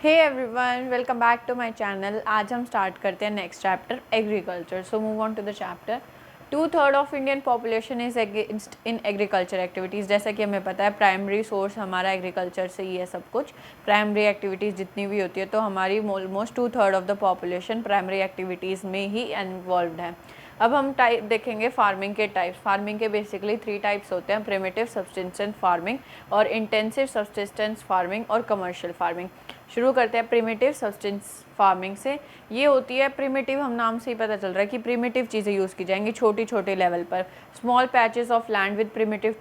Hey everyone, welcome back to my channel. आज हम start करते हैं next chapter agriculture. So move on to the chapter. 2/3 of Indian population is against in agriculture activities. जैसा कि हमें पता है प्राइमरी सोर्स हमारा एग्रीकल्चर से ही है सब कुछ। प्राइमरी एक्टिविटीज़ जितनी भी होती है तो हमारी almost 2/3 of the population primary activities में ही इन्वॉल्व है। अब हम टाइप देखेंगे फार्मिंग के टाइप्स। फार्मिंग के बेसिकली 3 टाइप्स होते हैं, प्रिमिटिव सब्सिस्टेंस फार्मिंग और इंटेंसिव सब्सिस्टेंस फार्मिंग और कमर्शियल फार्मिंग। शुरू करते हैं प्रिमिटिव सब्सिस्टेंस फार्मिंग से। ये होती है प्रिमिटिव, हम नाम से ही पता चल रहा है कि प्रिमिटिव चीज़ें यूज़ की जाएंगी छोटी छोटे लेवल पर। Small patches of land with primitive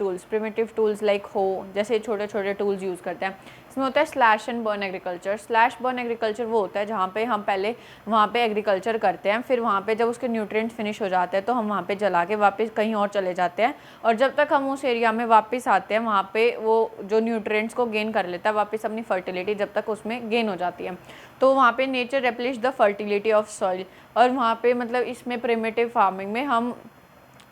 tools like हो, जैसे छोटे छोटे टूल्स यूज़ करते हैं। इसमें होता है slash and burn agriculture. Slash burn agriculture वो होता है जहाँ पे हम पहले वहाँ पे एग्रीकल्चर करते हैं, फिर वहाँ पे जब उसके न्यूट्रिएंट्स फिनिश हो जाते हैं तो हम वहाँ पे जला के वापस कहीं और चले जाते हैं, और जब तक हम उस एरिया में वापस आते हैं वहाँ पे वो जो न्यूट्रिएंट्स को गेन कर लेता है वापस अपनी फर्टिलिटी जब तक उसमें गेन हो जाती है, तो वहाँ पे nature replenish the fertility of soil. और वहाँ पे मतलब इसमें प्रिमिटिव फार्मिंग में हम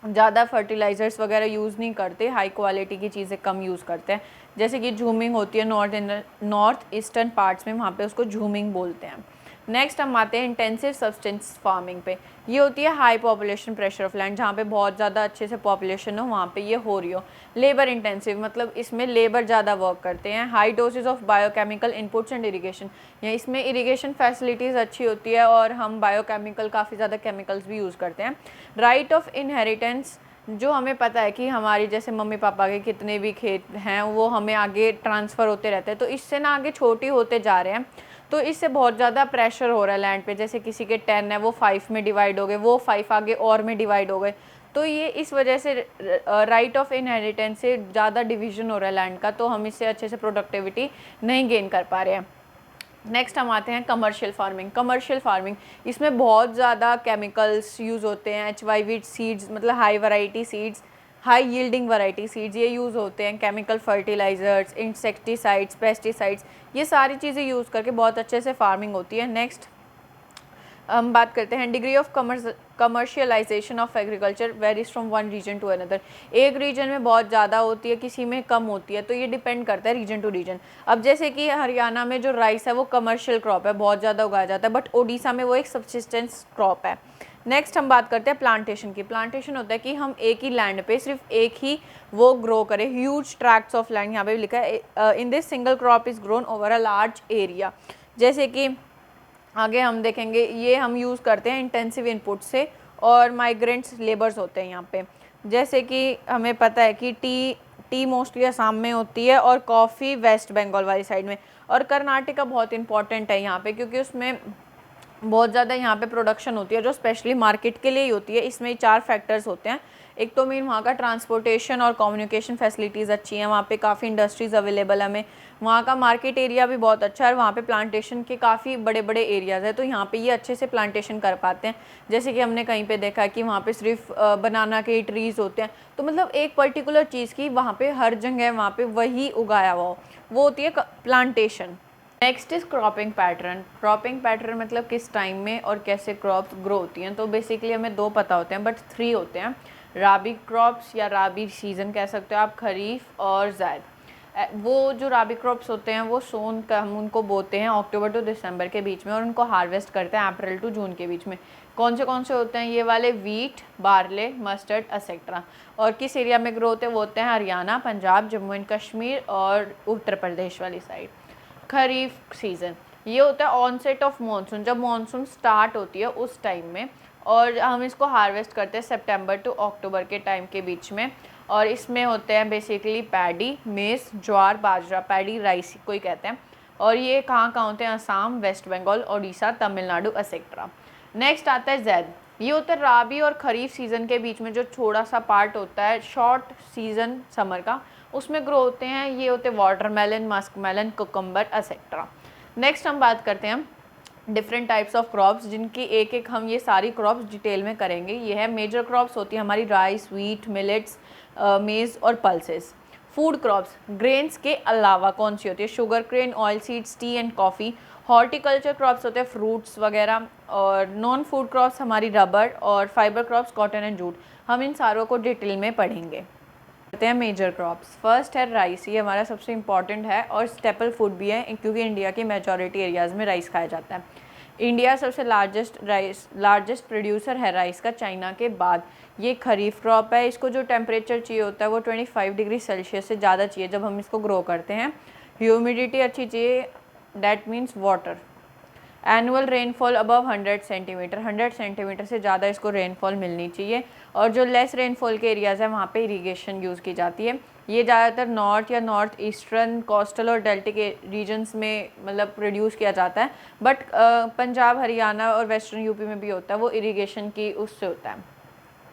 ज़्यादा फर्टिलाइज़र्स वगैरह यूज़ नहीं करते, हाई क्वालिटी की चीज़ें कम यूज़ करते हैं। जैसे कि झूमिंग होती है नॉर्थ ईस्टर्न पार्ट्स में, वहाँ पे उसको झूमिंग बोलते हैं। नेक्स्ट हम आते हैं इंटेंसिव सब्सटेंस फार्मिंग पे। ये होती है high population pressure of land, जहाँ पे बहुत ज़्यादा अच्छे से पॉपुलेशन हो वहाँ पे ये हो रही हो। लेबर इंटेंसिव मतलब इसमें लेबर ज़्यादा वर्क करते हैं। High doses of biochemical inputs and irrigation, या इसमें इरिगेशन फैसिलिटीज़ अच्छी होती है और हम बायोकेमिकल काफ़ी ज़्यादा केमिकल्स भी यूज़ करते हैं। राइट ऑफ इनहेरिटेंस, जो हमें पता है कि हमारी जैसे मम्मी पापा के कितने भी खेत हैं वो हमें आगे ट्रांसफ़र होते रहते हैं, तो इससे ना आगे छोटी होते जा रहे हैं, तो इससे बहुत ज़्यादा प्रेशर हो रहा है लैंड पे। जैसे किसी के 10 है वो 5 में डिवाइड हो गए, वो 5 आगे और में डिवाइड हो गए, तो ये इस वजह से राइट ऑफ इनहेरिटेंस से ज़्यादा डिवीजन हो रहा है लैंड का, तो हम इससे अच्छे से प्रोडक्टिविटी नहीं गेन कर पा रहे हैं। नेक्स्ट हम आते हैं कमर्शियल फार्मिंग। कमर्शियल फार्मिंग इसमें बहुत ज़्यादा केमिकल्स यूज़ होते हैं। HYV सीड्स मतलब high variety seeds, high yielding variety seeds ये यूज़ होते हैं। केमिकल फर्टिलाइज़र्स, इंसेक्टिसाइड्स, पेस्टिसाइड्स, ये सारी चीज़ें यूज़ करके बहुत अच्छे से फार्मिंग होती है। नेक्स्ट हम बात करते हैं degree of commercialisation of agriculture varies from one region to another. एक रीजन में बहुत ज़्यादा होती है, किसी में कम होती है, तो ये डिपेंड करता है रीजन टू रीजन। अब जैसे कि हरियाणा में जो राइस है वो कमर्शियल क्रॉप है, बहुत ज़्यादा उगाया जाता है, बट ओडिशा में वो एक सब्सिस्टेंस क्रॉप है। नेक्स्ट हम बात करते हैं प्लांटेशन की। प्लांटेशन होता है कि हम एक ही लैंड पे सिर्फ एक ही वो ग्रो करें, ह्यूज ट्रैक्ट्स ऑफ लैंड, यहाँ पे भी लिखा है in this single crop is grown over a large area. जैसे कि आगे हम देखेंगे ये हम यूज़ करते हैं इंटेंसिव इनपुट से, और माइग्रेंट्स लेबर्स होते हैं यहाँ पे। जैसे कि हमें पता है कि टी मोस्टली असम में होती है और कॉफ़ी वेस्ट बंगाल वाली साइड में, और कर्नाटका बहुत इंपॉर्टेंट है यहाँ पे क्योंकि उसमें बहुत ज़्यादा यहाँ पे प्रोडक्शन होती है जो स्पेशली मार्केट के लिए ही होती है। इसमें 4 फैक्टर्स होते हैं। एक तो मेन वहाँ का ट्रांसपोर्टेशन और कम्युनिकेशन फैसिलिटीज़ अच्छी हैं, वहाँ पे काफ़ी इंडस्ट्रीज़ अवेलेबल है हमें। वहाँ का मार्केट एरिया भी बहुत अच्छा है और वहाँ पे प्लांटेशन के काफ़ी बड़े बड़े एरियाज़ है, तो यहाँ पे ये अच्छे से प्लांटेशन कर पाते हैं। जैसे कि हमने कहीं पे देखा कि वहाँ पे सिर्फ बनाना के ट्रीज़ होते हैं, तो मतलब एक पर्टिकुलर चीज़ की वहाँ पे हर जगह वहाँ पे वही उगाया हुआ हो, वो होती है plantation. Next is cropping pattern. Cropping pattern मतलब किस टाइम में और कैसे क्रॉप्स ग्रो होती हैं। तो बेसिकली हमें 2 पता होते हैं, बट 3 होते हैं। राबी क्रॉप्स या राबी सीज़न कह सकते हो आप, खरीफ और ज़ैद। वो जो राबी क्रॉप्स होते हैं वो सोन का हम उनको बोते हैं अक्टूबर टू दिसंबर के बीच में, और उनको हार्वेस्ट करते हैं अप्रैल टू जून के बीच में। कौन से होते हैं ये वाले? Wheat, barley, mustard etcetera. और किस एरिया में ग्रो होते हैं? वो होते हैं हरियाणा, पंजाब, जम्मू एंड कश्मीर और उत्तर प्रदेश वाली साइड। खरीफ सीज़न ये होता है ऑनसेट ऑफ मॉनसून, जब मॉनसून स्टार्ट होती है उस टाइम में, और हम इसको हार्वेस्ट करते हैं सितंबर टू अक्टूबर के टाइम के बीच में। और इसमें होते हैं बेसिकली पैडी, मेज़, ज्वार, बाजरा, पैडी राइस कोई कहते हैं। और ये कहाँ होते हैं? असम, वेस्ट बंगाल, ओडिशा, तमिलनाडु एक्सेट्रा। नेक्स्ट आता है जैद। ये होता है राबी और खरीफ सीज़न के बीच में जो थोड़ा सा पार्ट होता है, शॉर्ट सीज़न समर का, उसमें ग्रो होते हैं। ये होते हैं watermelon, muskmelon, cucumber etcetera. Next हम बात करते हैं डिफरेंट टाइप्स ऑफ क्रॉप्स, जिनकी एक एक हम ये सारी क्रॉप्स डिटेल में करेंगे। ये है मेजर क्रॉप्स होती है हमारी राइस, व्हीट, मिलेट्स, मेज़ और पल्सेस। फूड क्रॉप्स ग्रेन्स के अलावा कौन सी होती है? Sugar cane, oil seeds, tea and coffee. Horticulture crops होते हैं फ्रूट्स वगैरह। और नॉन फूड क्रॉप्स हमारी रबर, और fibre crops cotton and jute. हम इन सारों को डिटेल में पढ़ेंगे। करते हैं मेजर क्रॉप्स। फर्स्ट है राइस, ये हमारा सबसे इम्पॉर्टेंट है और स्टेपल फूड भी है क्योंकि इंडिया की मेजॉरिटी एरियाज़ में राइस खाया जाता है। इंडिया सबसे लार्जेस्ट प्रोड्यूसर है राइस का चाइना के बाद। ये खरीफ क्रॉप है, इसको जो टेम्परेचर चाहिए होता है वो 25 डिग्री सेल्सियस से ज़्यादा चाहिए जब हम इसको ग्रो करते हैं। ह्यूमिडिटी अच्छी चाहिए, that means water. Annual rainfall above 100 centimetre, 100 centimetre से ज़्यादा इसको रेनफॉल मिलनी चाहिए। और जो लेस रेनफॉल के एरियाज़ हैं वहाँ पे इरीगेशन यूज़ की जाती है। ये ज़्यादातर नॉर्थ या नॉर्थ ईस्टर्न कोस्टल और डेल्टिक रीजन्स में मतलब प्रोड्यूस किया जाता है, बट पंजाब हरियाणा और वेस्टर्न यूपी में भी होता है, वो इरीगेशन की उससे होता है,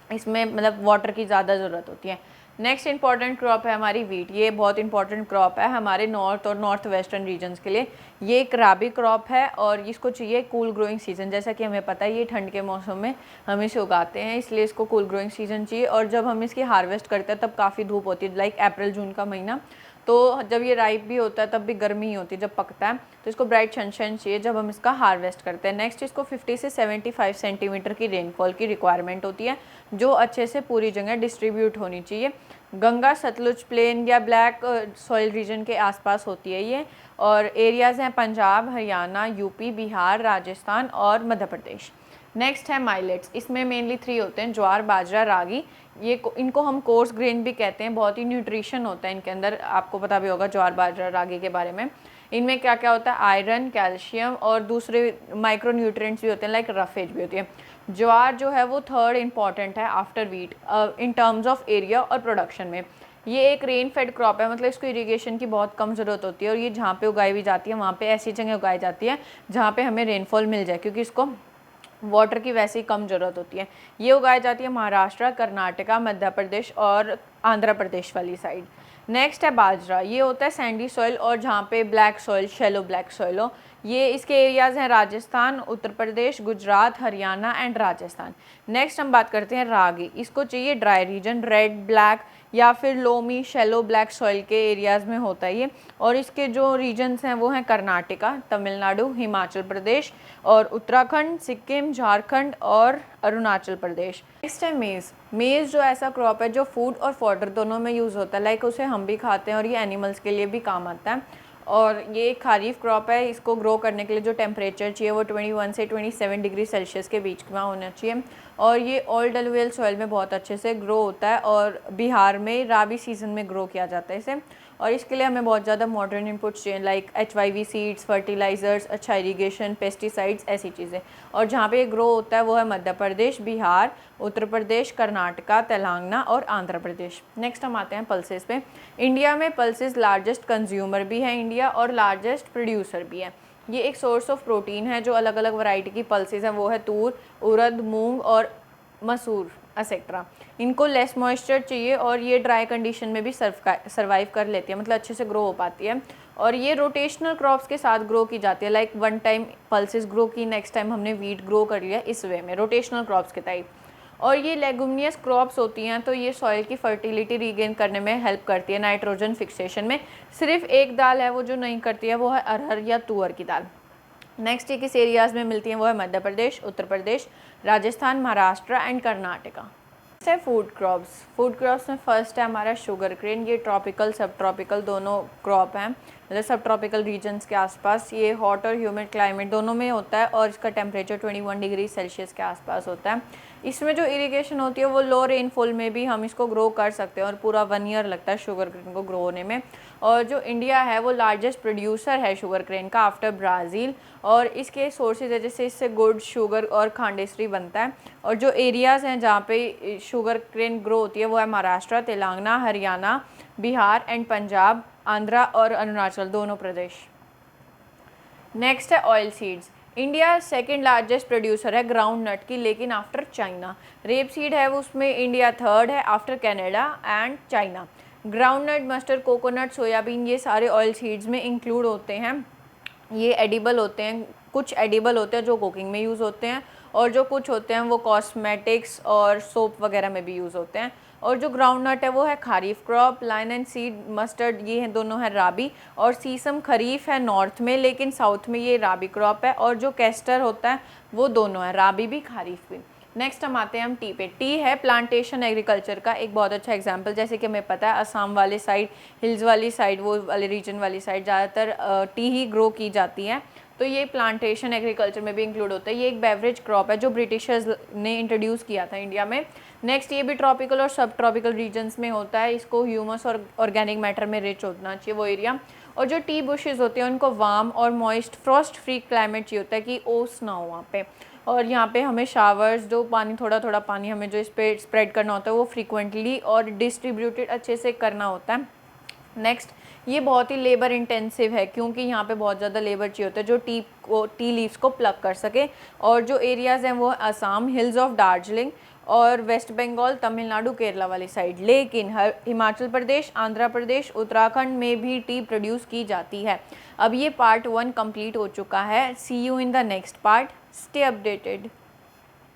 इसमें मतलब वाटर की ज़्यादा ज़रूरत होती है। नेक्स्ट इंपॉर्टेंट क्रॉप है हमारी वीट। ये बहुत इंपॉर्टेंट क्रॉप है हमारे नॉर्थ और नॉर्थ वेस्टर्न रीजन्स के लिए। ये एक राबी क्रॉप है और इसको चाहिए कूल ग्रोइंग सीज़न। जैसा कि हमें पता है ये ठंड के मौसम में हम इसे उगाते हैं, इसलिए इसको कूल ग्रोइंग सीज़न चाहिए। और जब हम इसकी हार्वेस्ट करते हैं तब काफ़ी धूप होती है, लाइक अप्रैल जून का महीना। तो जब ये राइप भी होता है तब भी गर्मी ही होती है जब पकता है, तो इसको ब्राइट सनशाइन चाहिए जब हम इसका हार्वेस्ट करते हैं। नेक्स्ट इसको 50 से 75 सेंटीमीटर की रेनफॉल की रिक्वायरमेंट होती है जो अच्छे से पूरी जगह डिस्ट्रीब्यूट होनी चाहिए। गंगा सतलुज प्लेन या ब्लैक सॉइल रीजन के आसपास होती है ये। और एरियाज़ हैं पंजाब हरियाणा यूपी बिहार राजस्थान और मध्य प्रदेश। नेक्स्ट है माइलेट्स, इसमें मेनली 3 होते हैं, ज्वार बाजरा रागी। इनको हम कोर्स ग्रेन भी कहते हैं, बहुत ही न्यूट्रिशन होता है इनके अंदर, आपको पता भी होगा ज्वार बाजरा रागी के बारे में। इनमें क्या क्या होता है, आयरन कैल्शियम और दूसरे माइक्रो न्यूट्रिएंट्स भी होते हैं, लाइक रफेज भी होती है। ज्वार जो है वो थर्ड इम्पॉर्टेंट है after wheat in terms of area और प्रोडक्शन में। ये एक रेन फेड क्रॉप है, मतलब इसको इरिगेशन की बहुत कम ज़रूरत होती है और ये जहाँ पे उगाई भी जाती है वहाँ पे ऐसी जगह उगाई जाती है जहाँ पे हमें रेनफॉल मिल जाए, क्योंकि इसको वाटर की वैसे ही कम ज़रूरत होती है। ये उगाई जाती है महाराष्ट्र कर्नाटका मध्य प्रदेश और आंध्र प्रदेश वाली साइड। नेक्स्ट है बाजरा, ये होता है सैंडी सॉइल और जहाँ पे black soil shallow black soil हो। ये इसके एरियाज़ हैं राजस्थान उत्तर प्रदेश गुजरात हरियाणा एंड राजस्थान। नेक्स्ट हम बात करते हैं रागी, इसको चाहिए ड्राई रीजन, रेड ब्लैक या फिर लोमी शैलो ब्लैक सॉइल के एरियाज़ में होता है ये। और इसके जो रीजन्स हैं वो हैं कर्नाटका तमिलनाडु हिमाचल प्रदेश और उत्तराखंड सिक्किम झारखंड और अरुणाचल प्रदेश। नेक्स्ट है मेज़। मेज़ जो ऐसा क्रॉप है जो फूड और फॉडर दोनों में यूज़ होता है, लाइक उसे हम भी खाते हैं और ये एनिमल्स के लिए भी काम आता है। और ये खारीफ क्रॉप है, इसको ग्रो करने के लिए जो टेम्परेचर चाहिए वो 21 से 27 डिग्री सेल्सियस के बीच में होना चाहिए। और ये ऑल एलुवियल सॉइल में बहुत अच्छे से ग्रो होता है और बिहार में राबी सीज़न में ग्रो किया जाता है इसे। और इसके लिए हमें बहुत ज़्यादा मॉडर्न इनपुट्स चाहिए, लाइक HYV सीड्स फर्टिलाइज़र्स अच्छा इरीगेशन पेस्टिसाइड्स ऐसी चीज़ें। और जहाँ पे ये ग्रो होता है वो है मध्य प्रदेश बिहार उत्तर प्रदेश कर्नाटका तेलंगाना और आंध्र प्रदेश। नेक्स्ट हम आते हैं पल्सेस पे। इंडिया में पल्सेस लार्जेस्ट कंज्यूमर भी है इंडिया और लार्जेस्ट प्रोड्यूसर भी है। ये एक सोर्स ऑफ प्रोटीन है, जो अलग अलग वैरायटी की पल्सेस हैं वो है तूर उड़द मूंग और मसूर एक्सेट्रा। इनको लेस मॉइस्चर चाहिए और ये ड्राई कंडीशन में भी सर्वाइव कर लेती है, मतलब अच्छे से ग्रो हो पाती है। और ये रोटेशनल क्रॉप्स के साथ ग्रो की जाती है, like one time pulses grow की नेक्स्ट टाइम हमने वीट ग्रो कर लिया, इस वे में रोटेशनल क्रॉप्स के टाइप। और ये लेगुमिनियस क्रॉप्स होती हैं तो ये सॉइल की फर्टिलिटी रीगेन करने में हेल्प करती है, नाइट्रोजन फिक्सेशन में। सिर्फ एक दाल है वो जो नहीं करती है, वो है अरहर या तुअर की दाल। नेक्स्ट ये किस एरियाज़ में मिलती हैं, वो है मध्य प्रदेश उत्तर प्रदेश राजस्थान महाराष्ट्र एंड कर्नाटका। नेक्स्ट है फूड क्रॉप्स। फूड क्रॉप्स में फर्स्ट है हमारा शुगर क्रेन। ये ट्रॉपिकल सब ट्रॉपिकल दोनों क्रॉप हैं, मतलब सब ट्रॉपिकल रीजन्स के आसपास। ये हॉट और ह्यूमिड क्लाइमेट दोनों में होता है और इसका टेम्परेचर 21 डिग्री सेल्सियस के आसपास होता है। इसमें जो इरिगेशन होती है वो लो रेनफॉल में भी हम इसको ग्रो कर सकते हैं और पूरा 1 ईयर लगता है शुगर क्रेन को ग्रो होने में। और जो इंडिया है वो लार्जेस्ट प्रोड्यूसर है शुगर क्रेन का आफ्टर ब्राज़ील। और इसके सोर्सेज है जैसे इससे गुड़ शुगर और खांडेसरी बनता है। और जो एरियाज़ हैं जहाँ पे शुगर क्रेन ग्रो होती है वो है महाराष्ट्र तेलंगाना हरियाणा बिहार एंड पंजाब आंध्रा और अरुणाचल दोनों प्रदेश। नेक्स्ट है oil seeds. India second largest producer है ग्राउंड नट की, लेकिन आफ्टर चाइना। रेप सीड है वो उसमें इंडिया थर्ड है after Canada and China. Ground nut mustard coconut soyabean ये सारे ऑयल सीड्स में इंक्लूड होते हैं। ये एडिबल होते हैं, कुछ एडिबल होते हैं जो कुकिंग में यूज़ होते हैं और जो कुछ होते हैं वो कॉस्मेटिक्स और सोप वगैरह में भी यूज़ होते हैं। और जो ग्राउंड नट है वो है kharif crop, line and seed mustard ये हैं दोनों है राबी, और सीसम खरीफ है नॉर्थ में लेकिन साउथ में ये राबी क्रॉप है। और जो कैस्टर होता है वो दोनों है राबी भी खारीफ भी। नेक्स्ट हम आते हैं हम टी पे। टी है प्लांटेशन एग्रीकल्चर का एक बहुत अच्छा एग्जांपल। जैसे कि हमें पता है असम वाले साइड, हिल्स वाली साइड, वो वाले रीजन वाली साइड ज़्यादातर टी ही ग्रो की जाती है, तो ये प्लांटेशन एग्रीकल्चर में भी इंक्लूड होता है। ये एक बेवरेज क्रॉप है जो ब्रिटिशर्स ने इंट्रोड्यूस किया था इंडिया में। नेक्स्ट ये भी ट्रॉपिकल और सब ट्रॉपिकल रीजन्स में होता है। इसको ह्यूमस और ऑर्गेनिक मैटर में रिच होना चाहिए वो एरिया। और जो टी बुशेज़ होते हैं उनको वार्म और मॉइस्ट फ्रॉस्ट फ्री क्लाइमेट चाहिए होता है कि ओस ना हो वहाँ पे। और यहाँ पे हमें शावर्स, जो पानी थोड़ा थोड़ा पानी हमें जो इस पर स्प्रेड करना होता है वो फ्रीक्वेंटली और डिस्ट्रीब्यूटेड अच्छे से करना होता है। नेक्स्ट ये बहुत ही लेबर इंटेंसिव है क्योंकि यहाँ पे बहुत ज़्यादा लेबर चाहिए होता है जो टी लीव्स को प्लग कर सके। और जो एरियाज़ हैं वो असम, हिल्स ऑफ दार्जिलिंग और वेस्ट बंगाल, तमिलनाडु, केरला वाली साइड। लेकिन हिमाचल प्रदेश, आंध्र प्रदेश, उत्तराखंड में भी टी प्रोड्यूस की जाती है। अब ये पार्ट 1 कंप्लीट हो चुका है। See you in the next part. Stay updated.